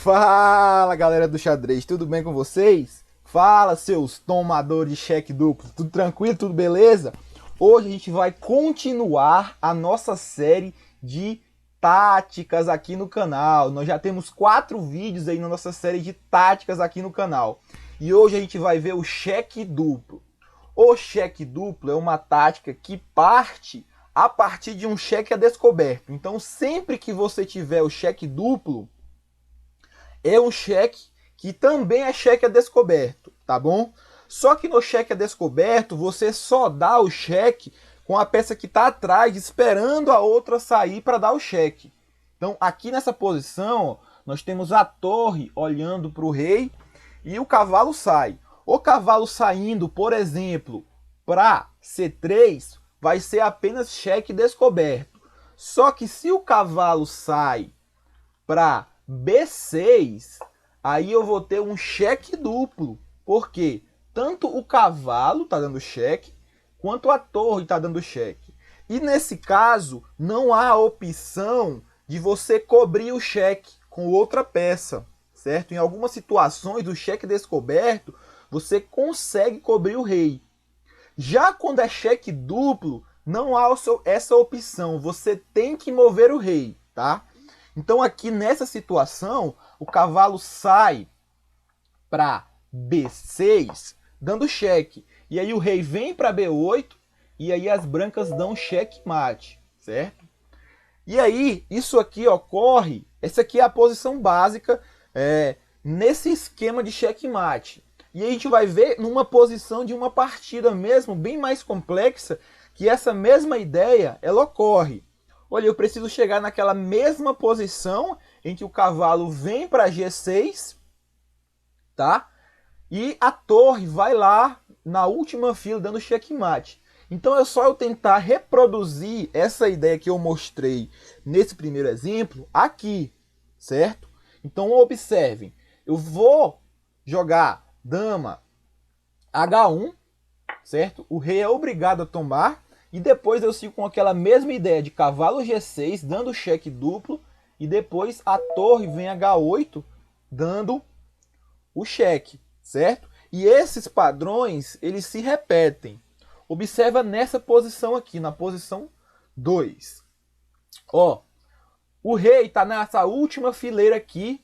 Fala, galera do xadrez, tudo bem com vocês? Fala, seus tomadores de cheque duplo, tudo tranquilo, tudo beleza? Hoje a gente vai continuar a nossa série de táticas aqui no canal. Nós já temos 4 vídeos aí na nossa série de táticas aqui no canal. E hoje a gente vai ver o cheque duplo. O cheque duplo é uma tática que parte a partir de um cheque a descoberto. Então sempre que você tiver o cheque duplo, é um cheque que também é cheque a descoberto, tá bom? Só que no cheque a descoberto, você só dá o cheque com a peça que está atrás, esperando a outra sair para dar o cheque. Então, aqui nessa posição, ó, nós temos a torre olhando para o rei e o cavalo sai. O cavalo saindo, por exemplo, para C3, vai ser apenas cheque descoberto. Só que se o cavalo sai para B6, aí eu vou ter um cheque duplo. Por quê? Tanto o cavalo está dando cheque, quanto a torre está dando cheque. E nesse caso, não há a opção de você cobrir o cheque com outra peça, certo? Em algumas situações do cheque descoberto, você consegue cobrir o rei. Já quando é cheque duplo, não há essa opção, você tem que mover o rei, tá? Então aqui nessa situação, o cavalo sai para B6, dando cheque. E aí o rei vem para B8, e aí as brancas dão cheque mate, certo? E aí, isso aqui ocorre, essa aqui é a posição básica nesse esquema de cheque mate. E aí a gente vai ver numa posição de uma partida mesmo, bem mais complexa, que essa mesma ideia, ela ocorre. Olha, eu preciso chegar naquela mesma posição em que o cavalo vem para G6, tá? E a torre vai lá na última fila dando checkmate. Então é só eu tentar reproduzir essa ideia que eu mostrei nesse primeiro exemplo aqui, certo? Então observem, eu vou jogar dama H1, certo? O rei é obrigado a tomar. E depois eu sigo com aquela mesma ideia de cavalo G6, dando cheque duplo. E depois a torre vem H8, dando o cheque, certo? E esses padrões, eles se repetem. Observa nessa posição aqui, na posição 2. Ó, o rei está nessa última fileira aqui,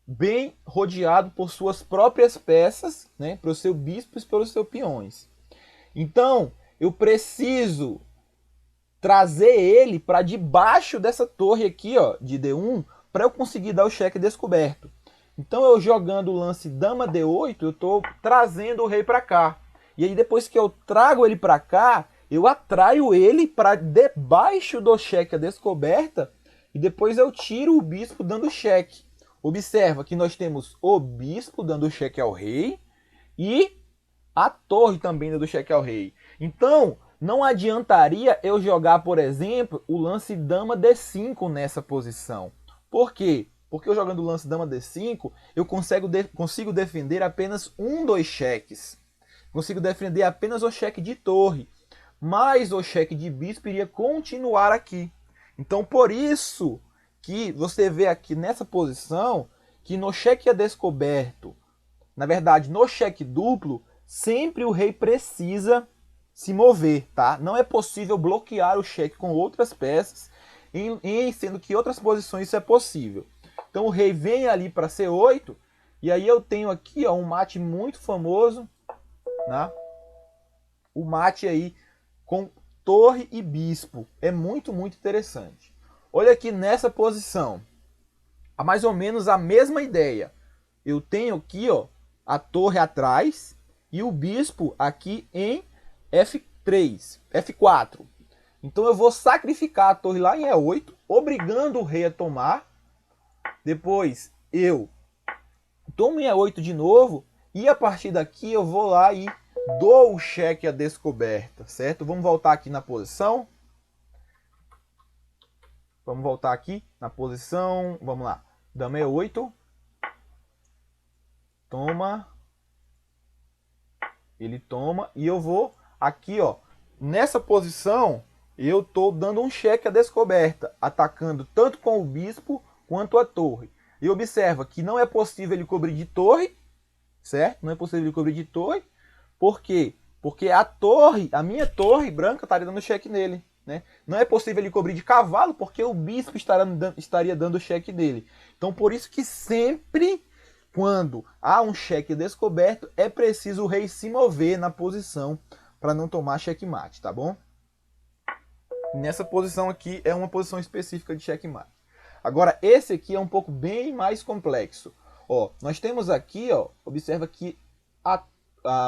bem rodeado por suas próprias peças, né? Para o seu bispo e para os seus peões. Então, eu preciso trazer ele para debaixo dessa torre aqui, ó, de D1, para eu conseguir dar o cheque descoberto. Então eu jogando o lance dama D8, eu estou trazendo o rei para cá. E aí depois que eu trago ele para cá, eu atraio ele para debaixo do cheque a descoberta e depois eu tiro o bispo dando cheque. Observa que nós temos o bispo dando cheque ao rei e a torre também dando cheque ao rei. Então, não adiantaria eu jogar, por exemplo, o lance dama D5 nessa posição. Por quê? Porque eu jogando o lance dama D5, eu consigo defender apenas um dos cheques. Consigo defender apenas o cheque de torre. Mas o cheque de bispo iria continuar aqui. Então, por isso que você vê aqui nessa posição que no cheque a descoberto, na verdade, no cheque duplo, sempre o rei precisa se mover, tá? Não é possível bloquear o cheque com outras peças, sendo que em outras posições isso é possível. Então o rei vem ali para C8, e aí eu tenho aqui ó, um mate muito famoso, né? O mate aí com torre e bispo. É muito, muito interessante. Olha aqui nessa posição. Há mais ou menos a mesma ideia. Eu tenho aqui ó, a torre atrás e o bispo aqui em F3, F4. Então eu vou sacrificar a torre lá em E8, obrigando o rei a tomar. Depois eu tomo em E8 de novo e a partir daqui eu vou lá e dou o cheque à descoberta, certo? Vamos voltar aqui na posição. Vamos voltar aqui na posição. Vamos lá. Dama E8. Toma. Ele toma e eu vou aqui, ó, nessa posição, eu estou dando um cheque à descoberta, atacando tanto com o bispo quanto a torre. E observa que não é possível ele cobrir de torre, certo? Não é possível ele cobrir de torre. Por quê? Porque a minha torre branca estaria dando cheque nele. Né? Não é possível ele cobrir de cavalo, porque o bispo estaria dando cheque nele. Então, por isso que sempre, quando há um cheque descoberto, é preciso o rei se mover na posição para não tomar checkmate, tá bom? Nessa posição aqui é uma posição específica de checkmate. Agora, esse aqui é um pouco bem mais complexo. Ó, nós temos aqui, ó, observa que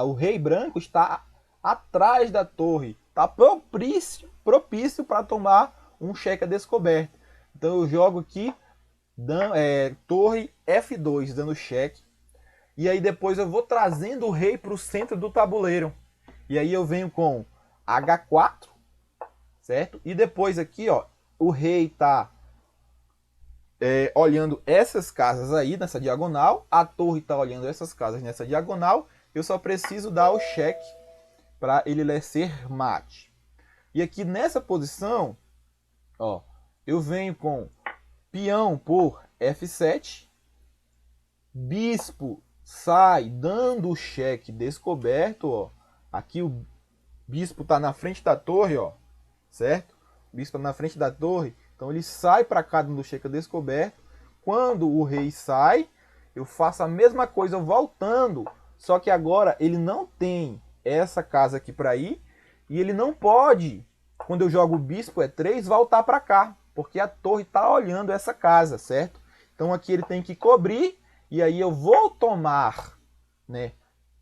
o rei branco está atrás da torre. Está propício para tomar um cheque descoberto. Então eu jogo aqui torre F2 dando cheque. E aí depois eu vou trazendo o rei para o centro do tabuleiro. E aí eu venho com H4, certo? E depois aqui, ó, o rei está olhando essas casas aí nessa diagonal. A torre está olhando essas casas nessa diagonal. Eu só preciso dar o cheque para ele ser mate. E aqui nessa posição, ó, eu venho com peão por F7, bispo sai dando o cheque descoberto, ó. Aqui o bispo está na frente da torre, ó, certo? O bispo está na frente da torre, então ele sai para cá dando o cheque descoberto. Quando o rei sai, eu faço a mesma coisa voltando, só que agora ele não tem essa casa aqui para ir e ele não pode, quando eu jogo o bispo E3, voltar para cá, porque a torre está olhando essa casa, certo? Então aqui ele tem que cobrir e aí eu vou tomar, né,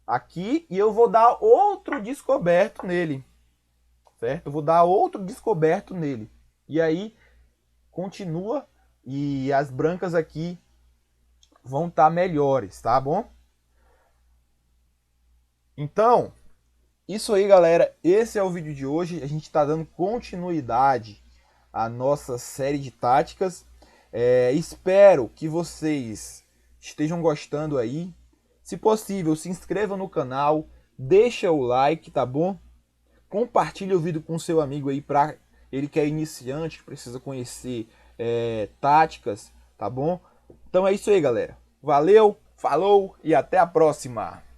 aqui e eu vou dar outro descoberto nele, certo? Eu vou dar outro descoberto nele. E aí continua e as brancas aqui vão estar melhores, tá bom? Então, isso aí, galera. Esse é o vídeo de hoje. A gente está dando continuidade à nossa série de táticas. Espero que vocês estejam gostando aí. Se possível, se inscreva no canal, deixa o like, tá bom? Compartilhe o vídeo com seu amigo aí, para ele que é iniciante, que precisa conhecer táticas, tá bom? Então é isso aí, galera. Valeu, falou e até a próxima!